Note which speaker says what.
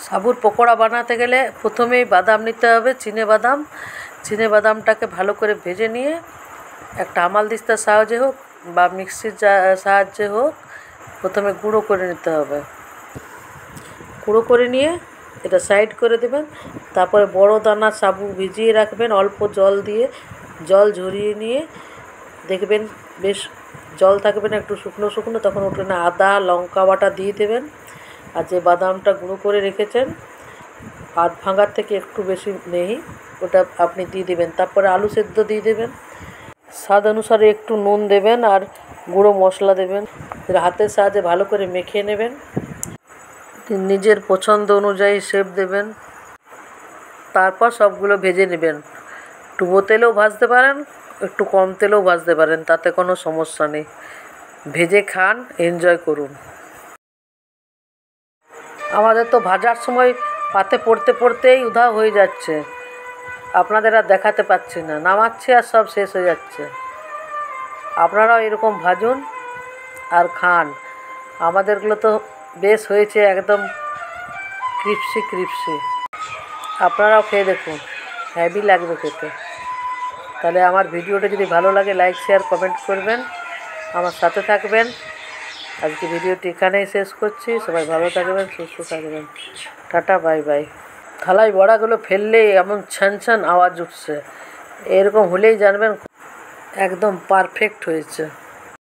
Speaker 1: সাবুর পকোড়া বানাতে গেলে প্রথমেই বাদাম নিতে হবে, বাদামটাকে ভালো করে ভেজে নিয়ে একটা হামালদিস্তার সাহায্যে হোক বা মিক্সির সাহায্যে হোক প্রথমে গুঁড়ো করে নিতে হবে। গুঁড়ো করে নিয়ে এটা সাইড করে দেবেন। তারপরে বড় দানা সাবু ভিজিয়ে রাখবেন অল্প জল দিয়ে, জল ঝরিয়ে নিয়ে দেখবেন বেশ জল থাকবে না, একটু শুকনো শুকনো, তখন ওখানে আদা লঙ্কা বাটা দিয়ে দেবেন। আর যে বাদামটা গুঁড়ো করে রেখেছেন আধ ভাঙার থেকে একটু বেশি নেই, ওটা আপনি দিয়ে দেবেন। তারপরে আলু সেদ্ধ দিয়ে দেবেন, স্বাদ অনুসারে একটু নুন দেবেন আর গুঁড়ো মশলা দেবেন। হাতের সাহায্যে ভালো করে মেখে নেবেন, নিজের পছন্দ অনুযায়ী শেপ দেবেন। তারপর সবগুলো ভেজে নেবেন। ডুবো তেলেও ভাজতে পারেন, একটু কম তেলেও ভাজতে পারেন, তাতে কোনো সমস্যা নেই। ভেজে খান, এনজয় করুন। আমাদের তো ভাজার সময় পাতে পড়তে পড়তেই উধাও হয়ে যাচ্ছে, আপনাদের আর দেখাতে পাচ্ছি না, নামাচ্ছি আর সব শেষ হয়ে যাচ্ছে। আপনারাও এরকম ভাজুন আর খান। আমাদেরগুলো তো বেশ হয়েছে, একদম ক্রিপসি। আপনারাও খেয়ে দেখুন, হেভি লাগবে খেতে। তাহলে আমার ভিডিওটা যদি ভালো লাগে লাইক শেয়ার কমেন্ট করবেন, আমার সাথে থাকবেন। আজকে ভিডিওটি এখানেই শেষ করছি। সবাই ভালো থাকবেন, সুস্থ থাকবেন। Tata, bye bye. থালায় বড়াগুলো ফেললেই এমন ছান আওয়াজ উঠছে, এরকম হলেই জানবেন একদম পারফেক্ট হয়েছে।